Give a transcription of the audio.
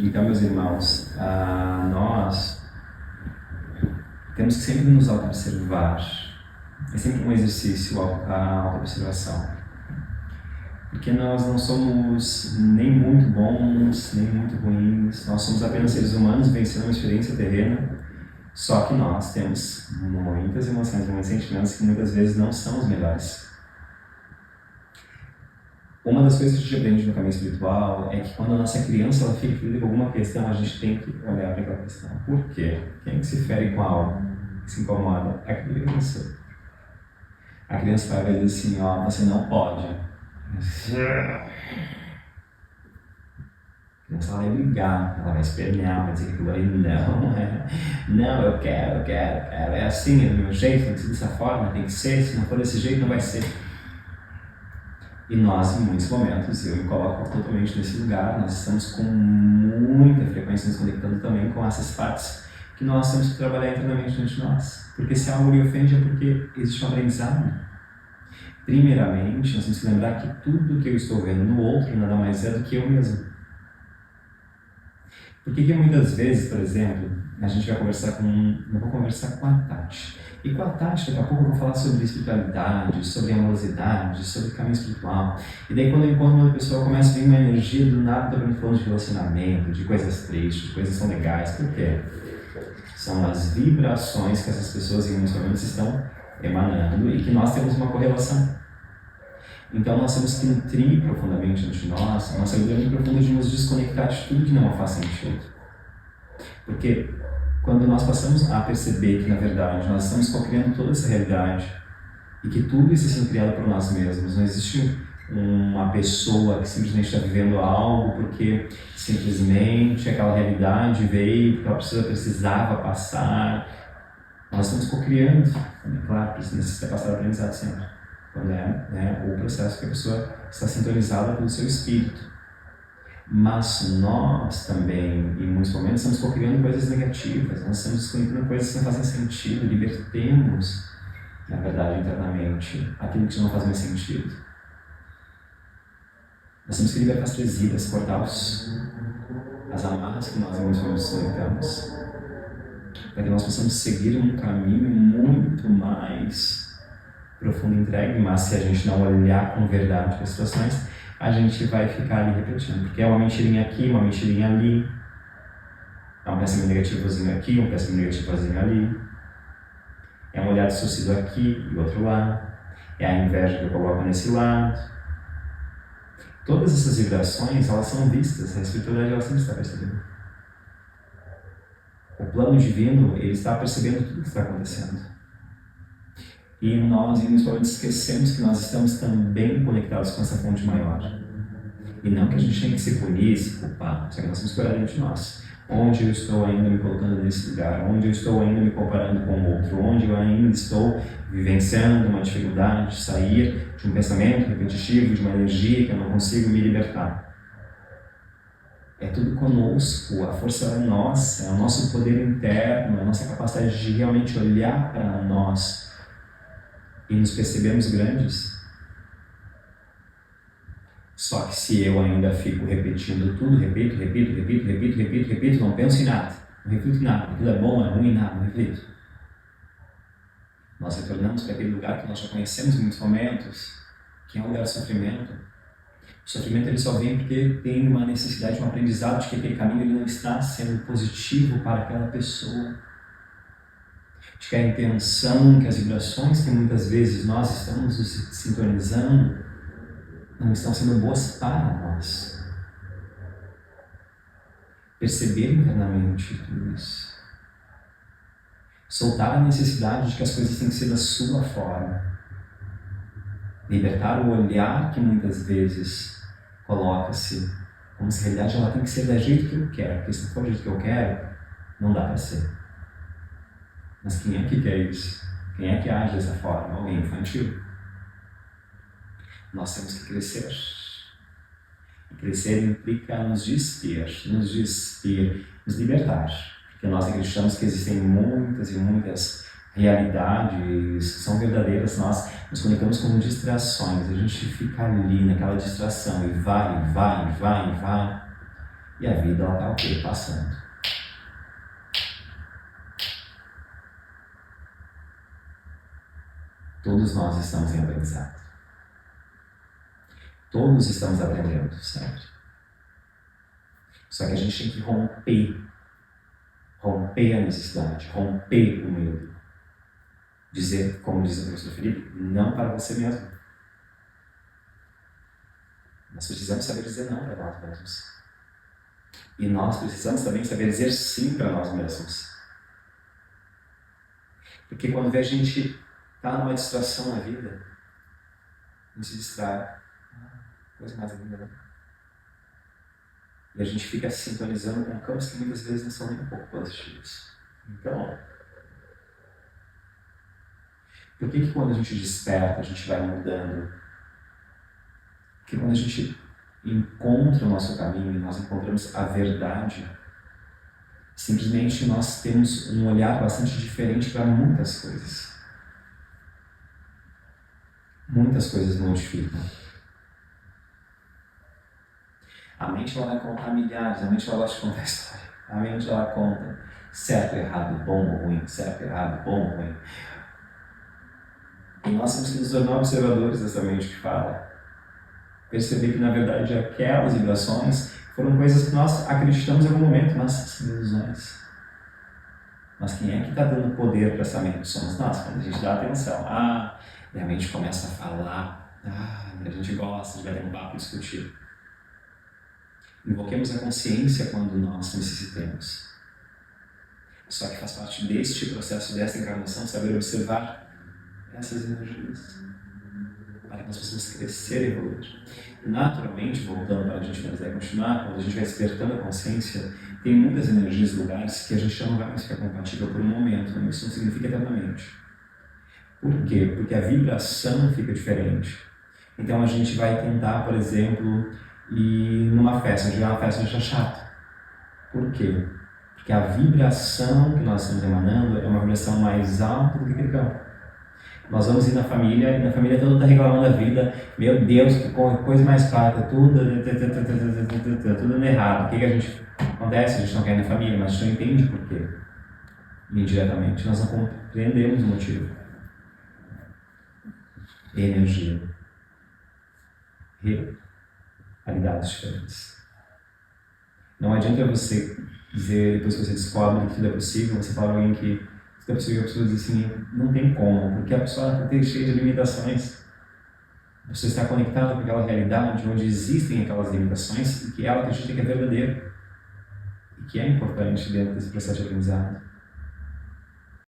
Então, meus irmãos, nós temos que sempre nos auto-observar. É sempre um exercício a auto-observação. Porque nós não somos nem muito bons, nem muito ruins. Nós somos apenas seres humanos vencendo uma experiência terrena. Só que nós temos muitas emoções, muitos sentimentos que muitas vezes não são os melhores. Uma das coisas que a gente aprende no caminho espiritual é que quando a nossa criança ela fica ferida com alguma questão, a gente tem que olhar para aquela questão. Por quê? Quem que se fere com algo que se incomoda? A criança. A criança vai dizer assim, ó, você não pode. A criança vai brigar, ela vai espernear, vai dizer que aquilo aí não, eu quero, é assim, é do meu jeito, tem que ser dessa forma, tem que ser, se não for desse jeito não vai ser. E nós, em muitos momentos, eu me coloco totalmente nesse lugar, nós estamos com muita frequência nos conectando também com essas partes que nós temos que trabalhar internamente dentro de nós. Porque se algo lhe ofende é porque existe um aprendizado. Primeiramente, nós temos que lembrar que tudo que eu estou vendo no outro nada mais é do que eu mesmo. Por que muitas vezes, por exemplo, a gente vai conversar eu vou conversar com a Tati. E com a Tati, daqui a pouco eu vou falar sobre espiritualidade, sobre amorosidade, sobre caminho espiritual. E daí quando eu encontro uma pessoa, começa a vir uma energia do nada, falando de relacionamento, de coisas tristes, de coisas que são legais. Por quê? São as vibrações que essas pessoas em muitos momentos estão emanando e que nós temos uma correlação. Então nós temos que nutrir profundamente dentro de nós, a nossa vida é muito profunda de nos desconectar de tudo que não faz sentido. Porque quando nós passamos a perceber que na verdade nós estamos co-criando toda essa realidade e que tudo isso é sendo criado por nós mesmos, não existe uma pessoa que simplesmente está vivendo algo porque simplesmente aquela realidade veio, porque ela precisava passar. Nós estamos co-criando, claro, necessita passar o aprendizado sempre, quando é o processo que a pessoa está sintonizada pelo seu espírito. Mas nós também, em muitos momentos, estamos co-criando coisas negativas, nós estamos desconectando coisas que não fazem sentido, libertemos, na verdade, internamente, aquilo que não faz mais sentido. Nós temos que libertar as presídios, cortar as amarras que nós em muitos momentos conectamos, para que nós possamos seguir um caminho muito mais profundo e entregue, mas se a gente não olhar com verdade para as situações, a gente vai ficar ali repetindo, porque é uma mentirinha aqui, uma mentirinha ali, é um pensamento negativozinho aqui, um pensamento negativozinho ali, é um olhar distorcido aqui e outro lá, é a inveja que eu coloco nesse lado. Todas essas vibrações, elas são vistas, a espiritualidade ela sempre está percebendo. O plano divino, ele está percebendo tudo o que está acontecendo. E nós, em muitos momentos, esquecemos que nós estamos também conectados com essa fonte maior. E não que a gente tenha que se punir, se culpar, só que nós temos que olhar dentro de nós. Onde eu estou ainda me colocando nesse lugar? Onde eu estou ainda me comparando com o outro? Onde eu ainda estou vivenciando uma dificuldade de sair de um pensamento repetitivo, de uma energia que eu não consigo me libertar? É tudo conosco, a força é nossa, é o nosso poder interno, é a nossa capacidade de realmente olhar para nós e nos percebemos grandes. Só que se eu ainda fico repetindo tudo, repito, não penso em nada, não reflito em nada, aquilo é bom, é ruim, nada, não reflito. Nós retornamos para aquele lugar que nós já conhecemos em muitos momentos, que é um lugar de sofrimento. O sofrimento ele só vem porque tem uma necessidade de um aprendizado de que aquele caminho ele não está sendo positivo para aquela pessoa. De que a intenção, que as vibrações que muitas vezes nós estamos nos sintonizando não estão sendo boas para nós. Perceber internamente tudo isso. Soltar a necessidade de que as coisas têm que ser da sua forma. Libertar o olhar que muitas vezes coloca-se como se a realidade ela tem que ser do jeito que eu quero, porque se não for do jeito que eu quero, não dá para ser. Mas quem é que quer isso? Quem é que age dessa forma? Alguém infantil? Nós temos que crescer. E crescer implica nos despir, nos libertar. Porque nós acreditamos que existem muitas e muitas realidades que são verdadeiras, nós nos conectamos com distrações, a gente fica ali naquela distração e vai. E a vida, ela está o quê? Passando. Todos nós estamos em aprendizado. Todos estamos aprendendo, sempre. Só que a gente tem que romper a necessidade, romper o medo. Dizer, como diz o professor Felipe, não para você mesmo. Nós precisamos saber dizer não para nós mesmos. E nós precisamos também saber dizer sim para nós mesmos. Porque quando a gente está numa distração na vida, a gente se distrai. Coisa mais linda, né? E a gente fica sintonizando com campos que muitas vezes não são nem um pouco positivos. Então, por que quando a gente desperta, a gente vai mudando? Porque quando a gente encontra o nosso caminho, nós encontramos a verdade, simplesmente nós temos um olhar bastante diferente para muitas coisas. Muitas coisas modificam. A mente ela vai contar milhares, a mente ela gosta de contar história. A mente ela conta certo, errado, bom ou ruim, certo, errado, bom ou ruim. E nós temos que nos tornar observadores dessa mente que fala. Perceber que na verdade aquelas vibrações foram coisas que nós acreditamos em algum momento, mas são ilusões. Mas quem é que está dando poder para essa mente? Somos nós, quando a gente dá atenção. E a mente começa a falar. A gente gosta de bater um papo e discutir. Invoquemos a consciência quando nós necessitemos. Só que faz parte deste processo, desta encarnação, saber observar essas energias para que nós possamos crescer e evoluir. Naturalmente, voltando para a gente finalizar e continuar, quando a gente vai despertando a consciência, tem muitas energias, lugares que a gente não vai mais ficar compatível por um momento, né? Isso não significa eternamente. Por quê? Porque a vibração fica diferente. Então a gente vai tentar, por exemplo, ir numa festa, a gente vai uma festa e acha chato. Por quê? Porque a vibração que nós estamos emanando é uma vibração mais alta do que aquele campo. Nós vamos ir na família, e na família todo mundo está reclamando da vida. Meu Deus, que coisa mais fraca, tudo errado. O que a gente acontece? A gente não quer ir na família, mas a gente não entende por quê. Indiretamente, nós não compreendemos o motivo. Energia. Realidades diferentes. Não adianta você dizer, depois que você descobre que tudo é possível, você fala a alguém que tudo é possível, a pessoa diz assim, não tem como, porque a pessoa está cheia de limitações. A pessoa está conectada com aquela realidade onde existem aquelas limitações e que ela acredita que é verdadeiro e que é importante dentro desse processo de aprendizado.